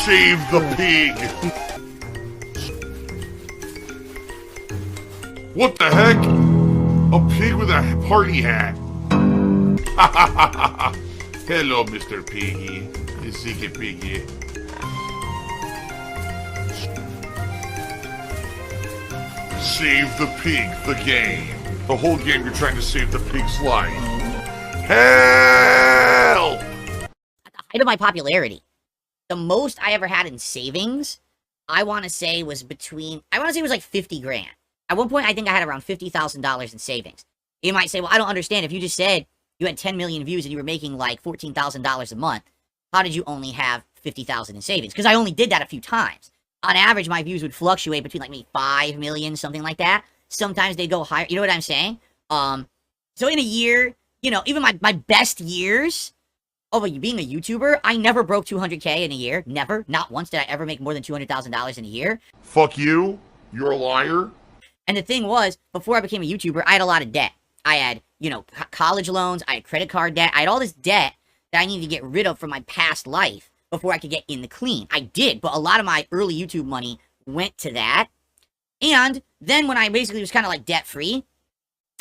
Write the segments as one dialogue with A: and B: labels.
A: Save the pig! What the heck? A pig with a party hat. Hello, Mr. Piggy. The secret piggy. Save the pig, the game. The whole game you're trying to save the pig's life. Help!
B: At the height of my popularity, the most I ever had in savings, I want to say was like 50 grand. At one point, I think I had around $50,000 in savings. You might say, well, I don't understand. If you just said you had 10 million views and you were making like $14,000 a month, how did you only have 50,000 in savings? Because I only did that a few times. On average, my views would fluctuate between like maybe 5 million, something like that. Sometimes they go higher. You know what I'm saying? So in a year, you know, even my best years of being a YouTuber, I never broke 200K in a year. Never. Not once did I ever make more than $200,000 in a year.
A: Fuck you. You're a liar.
B: And the thing was, before I became a YouTuber, I had a lot of debt. I had, you know, college loans, I had credit card debt, I had all this debt that I needed to get rid of from my past life before I could get in the clean. I did, but a lot of my early YouTube money went to that. And then when I basically was kind of like debt-free,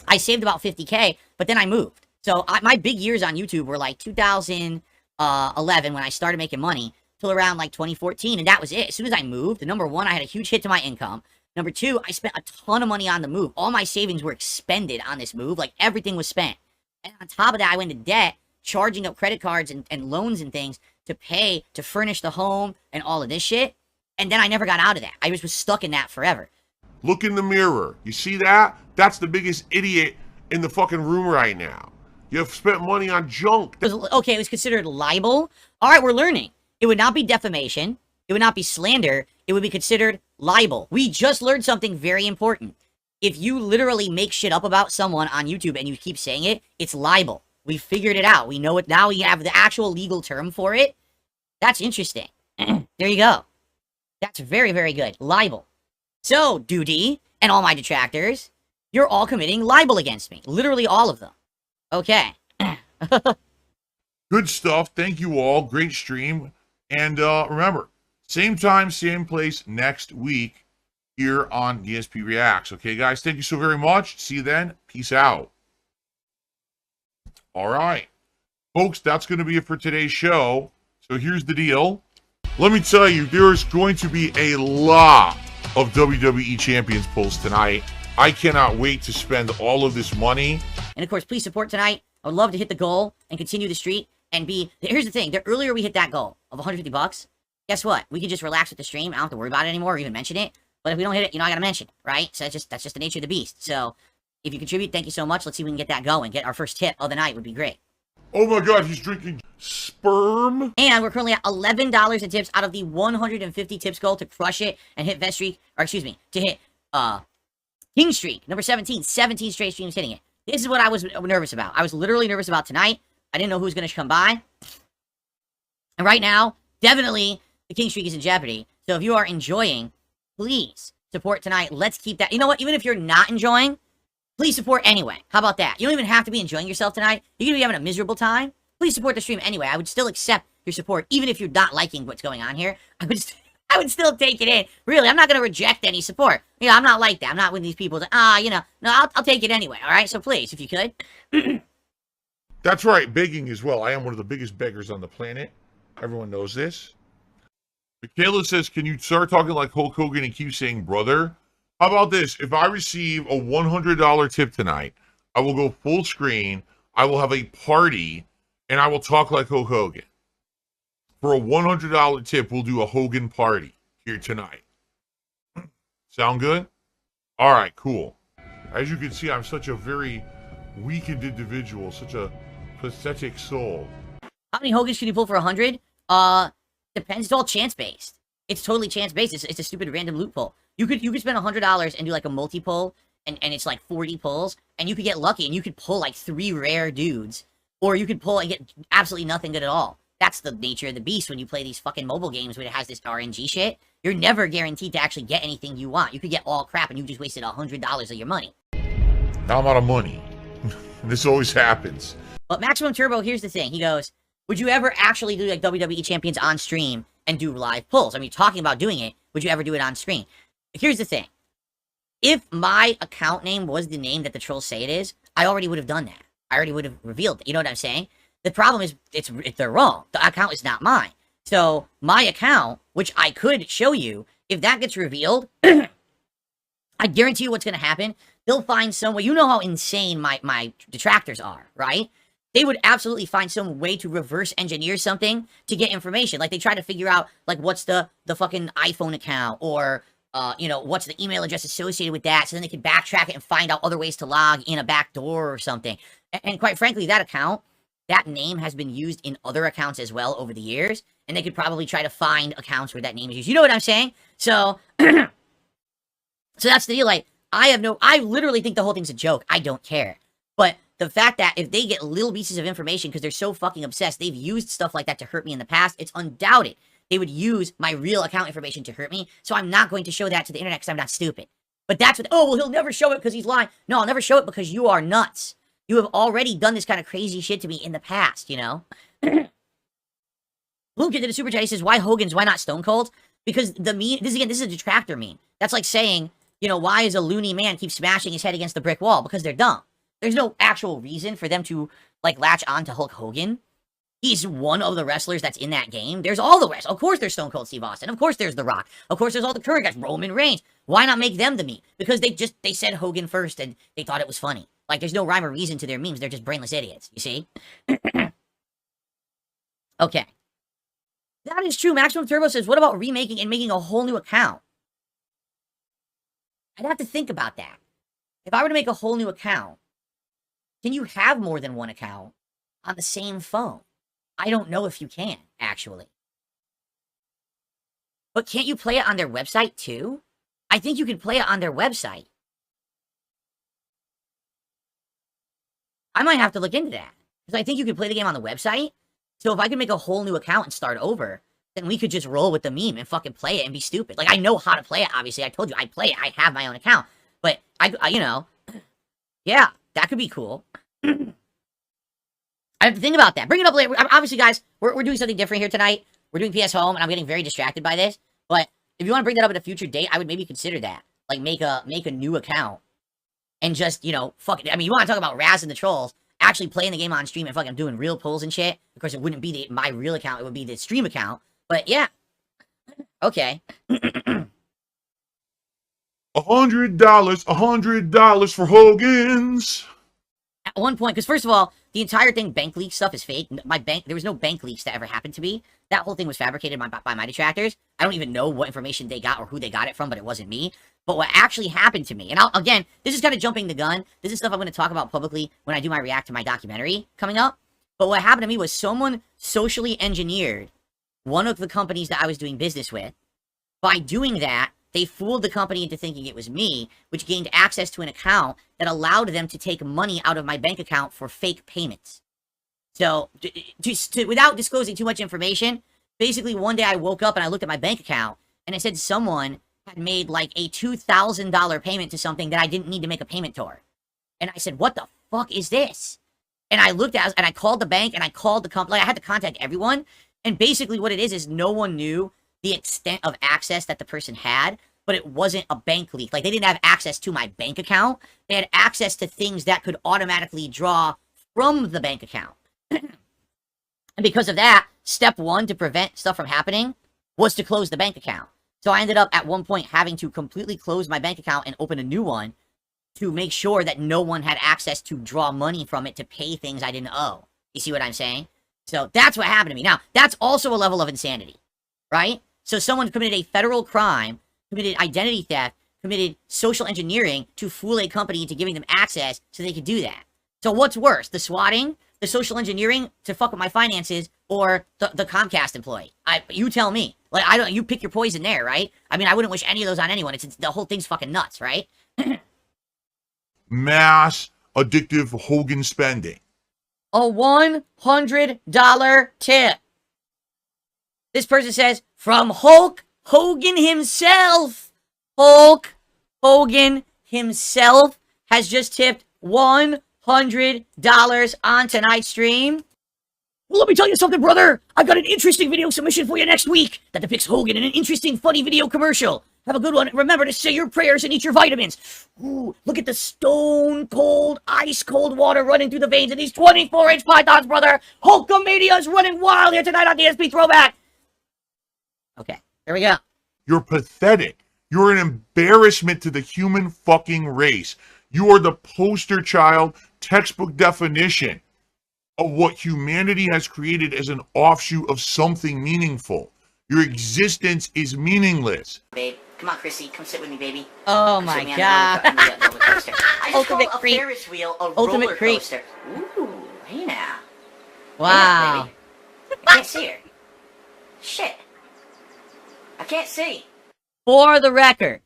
B: I saved about 50K, but then I moved. So my big years on YouTube were like 2011 when I started making money till around like 2014, and that was it. As soon as I moved, number one, I had a huge hit to my income. Number two, I spent a ton of money on the move. All my savings were expended on this move. Like, everything was spent. And on top of that, I went into debt, charging up credit cards and loans and things to pay to furnish the home and all of this shit. And then I never got out of that. I just was stuck in that forever.
A: Look in the mirror. You see that? That's the biggest idiot in the fucking room right now. You have spent money on junk.
B: Okay, it was considered libel. All right, we're learning. It would not be defamation. It would not be slander. It would be considered libel. We just learned something very important. If you literally make shit up about someone on YouTube and you keep saying it, it's libel. We figured it out. We know it now. We have the actual legal term for it. That's interesting. There you go. That's very, very good. Libel. So, Duty and all my detractors, you're all committing libel against me. Literally all of them. Okay.
A: Good stuff. Thank you all. Great stream. And remember, same time, same place next week here on DsP Reacts. Okay, guys? Thank you so very much. See you then. Peace out. All right. Folks, that's going to be it for today's show. So here's the deal. Let me tell you, there's going to be a lot of WWE Champions pulls tonight. I cannot wait to spend all of this money.
B: And of course, please support tonight. I would love to hit the goal and continue the streak and be... Here's the thing. The earlier we hit that goal of 150 bucks, guess what? We can just relax with the stream. I don't have to worry about it anymore or even mention it. But if we don't hit it, you know, I gotta mention it, right? So that's just the nature of the beast. So if you contribute, thank you so much. Let's see if we can get that going. Get our first tip of the night would be great.
A: Oh my god, he's drinking sperm.
B: And we're currently at $11 in tips out of the 150 tips goal to crush it and hit vet streak, or excuse me, to hit king streak number 17. 17 straight streams hitting it. This is what I was nervous about. I was literally nervous about tonight. I didn't know who was going to come by. And right now, definitely the king streak is in jeopardy. So if you are enjoying, please support tonight. Let's keep that. You know what? Even if you're not enjoying, please support anyway. How about that? You don't even have to be enjoying yourself tonight. You're going to be having a miserable time. Please support the stream anyway. I would still accept your support, even if you're not liking what's going on here. I would still take it in. Really, I'm not going to reject any support. You know, I'm not like that. I'm not with these people that, you know, no, I'll take it anyway, all right? So please, if you could.
A: That's right, begging as well. I am one of the biggest beggars on the planet. Everyone knows this. Michaela says, can you start talking like Hulk Hogan and keep saying brother? How about this? If I receive a $100 tip tonight, I will go full screen, I will have a party, and I will talk like Hulk Hogan. For a $100 tip, we'll do a Hogan party here tonight. Sound good? All right, cool. As you can see, I'm such a very weakened individual, such a pathetic soul.
B: How many Hogans can you pull for 100? Depends. It's all chance-based. It's totally chance-based. It's a stupid random loot pull. You could spend $100 and do like a multi-pull, and it's like 40 pulls, and you could get lucky, and you could pull like 3 rare dudes. Or you could pull and get absolutely nothing good at all. That's the nature of the beast when you play these fucking mobile games where it has this RNG shit. You're never guaranteed to actually get anything you want. You could get all crap and you just wasted $100 of your money.
A: Now I'm out of money. This always happens.
B: But Maximum Turbo, here's the thing. He goes, would you ever actually do like WWE Champions on stream and do live polls. I mean, talking about doing it, would you ever do it on screen? Here's the thing. If my account name was the name that the trolls say it is, I already would have done that. I already would have revealed it. You know what I'm saying? The problem is, they're wrong. The account is not mine. So, my account, which I could show you, if that gets revealed, I guarantee you what's going to happen. They'll find some way. You know how insane my detractors are, right? They would absolutely find some way to reverse engineer something to get information. Like, they try to figure out, like, what's the fucking iPhone account, or, you know, what's the email address associated with that, so then they can backtrack it and find out other ways to log in a back door or something. And quite frankly, that account, that name has been used in other accounts as well over the years, and they could probably try to find accounts where that name is used. You know what I'm saying? So, so that's the deal. Like, I literally think the whole thing's a joke. I don't care. But the fact that if they get little pieces of information because they're so fucking obsessed, they've used stuff like that to hurt me in the past, it's undoubted they would use my real account information to hurt me. So I'm not going to show that to the internet because I'm not stupid. But that's what, oh, well, he'll never show it because he's lying. No, I'll never show it because you are nuts. You have already done this kind of crazy shit to me in the past, you know? Luke did a super chat. He says, why Hogan's? Why not Stone Cold? Because the meme, this is a detractor meme. That's like saying, you know, why is a loony man keep smashing his head against the brick wall? Because they're dumb. There's no actual reason for them to, like, latch on to Hulk Hogan. He's one of the wrestlers that's in that game. There's all the rest. Of course there's Stone Cold Steve Austin. Of course there's The Rock. Of course there's all the current guys. Roman Reigns. Why not make them the meme? Because they said Hogan first and they thought it was funny. Like, there's no rhyme or reason to their memes. They're just brainless idiots, you see? Okay. That is true. Maximum Turbo says, what about remaking and making a whole new account? I'd have to think about that. If I were to make a whole new account, can you have more than one account on the same phone? I don't know if you can, actually. But can't you play it on their website, too? I think you can play it on their website. I might have to look into that. Because I think you can play the game on the website. So if I could make a whole new account and start over, then we could just roll with the meme and fucking play it and be stupid. Like, I know how to play it, obviously. I told you, I play it. I have my own account. But, I you know, yeah, that could be cool. I have to think about that. Bring it up later. Obviously, guys, we're doing something different here tonight. We're doing PS Home, and I'm getting very distracted by this. But if you want to bring that up at a future date, I would maybe consider that. Like, make a new account. And just, you know, fuck it. I mean, you want to talk about razzing the trolls, actually playing the game on stream and fucking doing real polls and shit. Of course, it wouldn't be my real account. It would be the stream account. But, yeah. Okay.
A: $100 for Hogan's.
B: At one point, because first of all, the entire thing, bank leak stuff, is fake. There was no bank leaks that ever happened to me. That whole thing was fabricated by my detractors. I don't even know what information they got or who they got it from, but it wasn't me. But what actually happened to me, and again, this is kind of jumping the gun. This is stuff I'm going to talk about publicly when I do my react to my documentary coming up. But what happened to me was someone socially engineered one of the companies that I was doing business with. By doing that, they fooled the company into thinking it was me, which gained access to an account that allowed them to take money out of my bank account for fake payments. So, without disclosing too much information, basically one day I woke up and I looked at my bank account, and it said someone had made like a $2,000 payment to something that I didn't need to make a payment toward. And I said, what the fuck is this? And I looked at it, and I called the bank, and I called the company. Like, I had to contact everyone. And basically what it is no one knew the extent of access that the person had, but it wasn't a bank leak. Like, they didn't have access to my bank account. They had access to things that could automatically draw from the bank account. And because of that, step one to prevent stuff from happening was to close the bank account. So I ended up at one point having to completely close my bank account and open a new one to make sure that no one had access to draw money from it to pay things I didn't owe. You see what I'm saying? So that's what happened to me. Now, that's also a level of insanity, right? So someone committed a federal crime, committed identity theft, committed social engineering to fool a company into giving them access so they could do that. So what's worse, the swatting, the social engineering to fuck with my finances, or the Comcast employee? You tell me. Like, you pick your poison there, right? I mean, I wouldn't wish any of those on anyone. It's the whole thing's fucking nuts, right?
A: Mass addictive Hogan spending.
B: A $100 tip. This person says, from Hulk Hogan himself. Hulk Hogan himself has just tipped $100 on tonight's stream. Well, let me tell you something, brother. I've got an interesting video submission for you next week that depicts Hogan in an interesting, funny video commercial. Have a good one. Remember to say your prayers and eat your vitamins. Ooh, look at the stone cold, ice cold water running through the veins of these 24-inch pythons, brother. Hulkamania's running wild here tonight on DSP Throwback. Okay, there we go.
A: You're pathetic. You're an embarrassment to the human fucking race. You are the poster child, textbook definition of what humanity has created as an offshoot of something meaningful. Your existence is meaningless.
B: Babe, come on, Chrissy, come sit with me, baby. Oh my god. I just call a Ferris wheel a roller coaster. Ooh, hey now. Wow. Hey now, I can't see her. Shit. I can't see. For the record,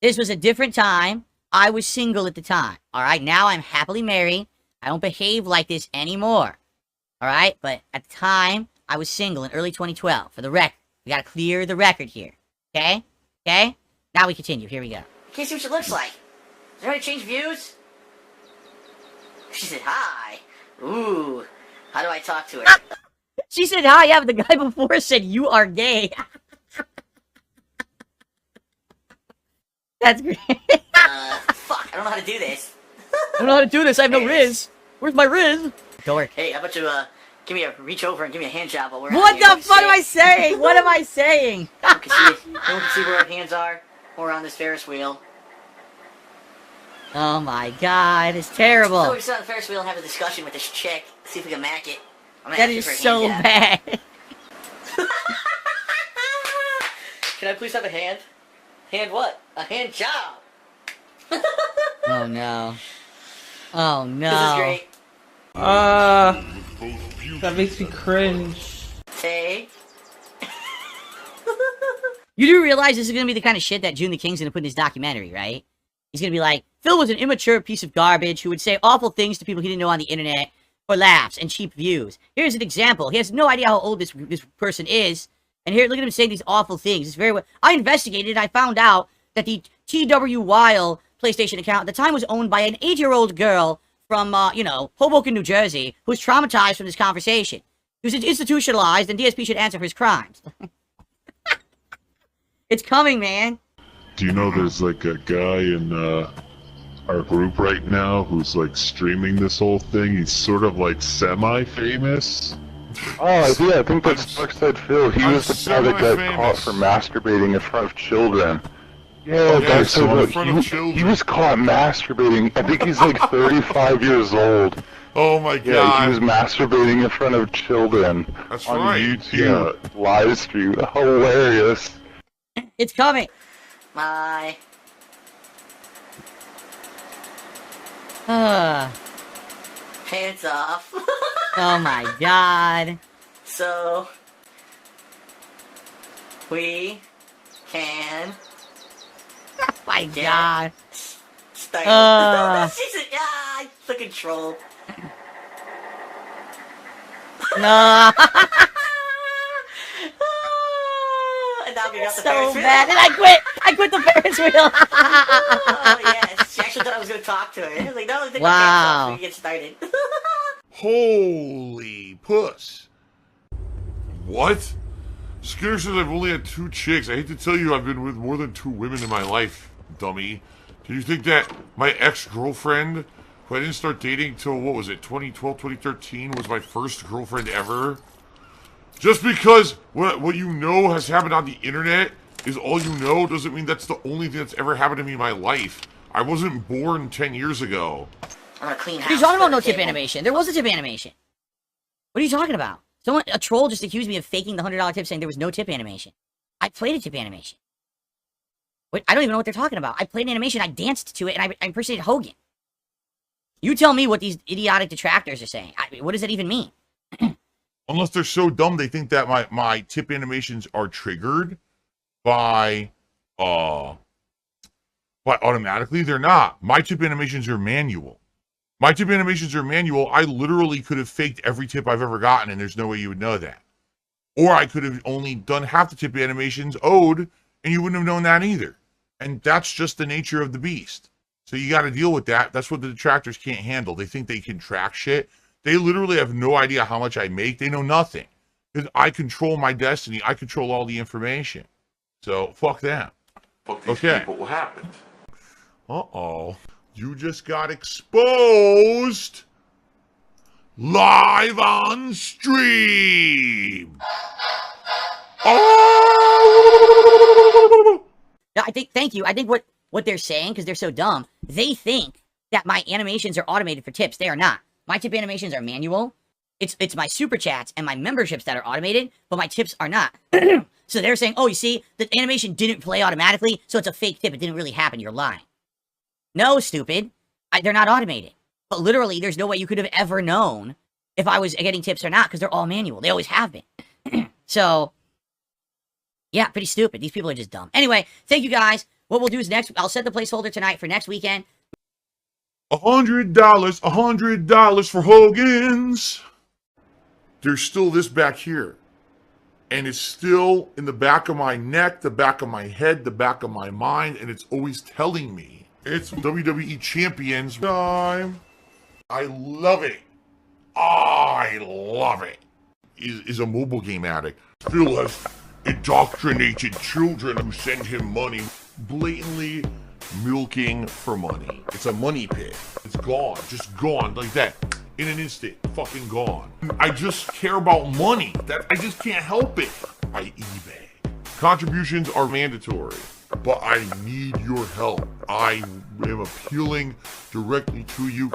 B: this was a different time. I was single at the time. Alright, now I'm happily married. I don't behave like this anymore. Alright, but at the time, I was single in early 2012. For the record. We gotta clear the record here. Okay? Okay? Now we continue. Here we go. Can't see what she looks like. Is there any change views? She said hi. Ooh. How do I talk to her? She said hi, yeah, but the guy before said you are gay. That's great. Fuck, I don't know how to do this. I don't know how to do this, I have no Riz. Where's my Riz? Dork. Hey, how about you, give me a reach over and give me a hand job while we're What the fuck am I saying? What am I saying? No one can see where our hands are or on this Ferris wheel. Oh my god, it's terrible. So we sit on the Ferris wheel and have a discussion with this chick. See if we can mack it. That is so bad. Can I please have a hand? Hand what? A hand job. Oh no. Oh no. This is great.
C: That makes me cringe.
B: Hey. You do realize this is gonna be the kind of shit that June the King's gonna put in his documentary, right? He's gonna be like, Phil was an immature piece of garbage who would say awful things to people he didn't know on the internet for laughs and cheap views. Here's an example. He has no idea how old this person is. And here, look at him saying these awful things. It's very. I investigated and I found out that the TWYL PlayStation account at the time was owned by an 8-year-old girl from, Hoboken, New Jersey, who was traumatized from this conversation. He was institutionalized, and DSP should answer for his crimes. It's coming, man.
D: Do you know there's like a guy in our group right now who's like streaming this whole thing? He's sort of like semi-famous.
E: Oh, yeah, I think that's darksydephil. He was the guy that got caught for masturbating in front of children. Yeah, darksydephil. He was caught masturbating. I think he's like 35 years old.
A: Oh my god.
E: Yeah, he was masturbating in front of children.
A: That's
E: on
A: right.
E: YouTube live stream. Hilarious.
B: It's coming. Bye. Hands off. Oh my god. So we can oh my god. Start. She's the control. No. And now we got the Ferris wheel. Bad. And I quit the Ferris wheel. Oh yes. She actually thought I was gonna talk to her. I was like, no, take my pants off so we get started.
A: Holy puss. What? Skinner says I've only had 2 chicks. I hate to tell you I've been with more than 2 women in my life, dummy. Do you think that my ex-girlfriend, who I didn't start dating till, 2012, 2013, was my first girlfriend ever? Just because what you know has happened on the internet is all you know doesn't mean that's the only thing that's ever happened to me in my life. I wasn't born 10 years ago. I'm gonna clean house. You're talking about no tip animation. There was a tip animation. What are you talking about? A troll just accused me of faking the $100 tip saying there was no tip animation. I played a tip animation. Wait, I don't even know what they're talking about. I played an animation, I danced to it, and I impersonated Hogan. You tell me what these idiotic detractors are saying. What does that even mean? Unless they're so dumb they think that my tip animations are triggered by automatically. They're not. My tip animations are manual. My tip animations are manual. I literally could have faked every tip I've ever gotten, and there's no way you would know that. Or I could have only done half the tip animations owed, and you wouldn't have known that either. And that's just the nature of the beast. So you got to deal with that. That's what the detractors can't handle. They think they can track shit They literally have no idea how much I make. They know nothing. Because I control my destiny. I control all the information. So, fuck them.
F: Fuck these people. What happened?
A: Uh-oh. You just got exposed. Live on stream. Oh!
B: No, thank you. I think what they're saying, because they're so dumb, they think that my animations are automated for tips. They are not. My tip animations are manual. It's my super chats and my memberships that are automated, but my tips are not. So they're saying, oh, you see, the animation didn't play automatically, so it's a fake tip. It didn't really happen. You're lying. No, stupid. They're not automated. But literally, there's no way you could have ever known if I was getting tips or not, because they're all manual. They always have been. So, yeah, pretty stupid. These people are just dumb. Anyway, thank you guys. What we'll do is I'll set the placeholder tonight for next weekend.
A: $100 for Hogan's. There's still this back here. And it's still in the back of my neck, the back of my head, the back of my mind, and it's always telling me it's WWE Champions time. I love it. I love it. Is a mobile game addict. Phil has indoctrinated children who send him money, blatantly milking for money. It's a money pit. It's gone, just gone like that. In an instant, fucking gone. I just care about money. I just can't help it. I eBay. Contributions are mandatory, but I need your help. I am appealing directly to you.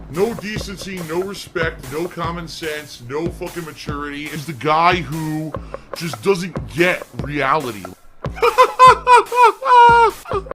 A: No decency, no respect, no common sense, no fucking maturity. Is the guy who just doesn't get reality.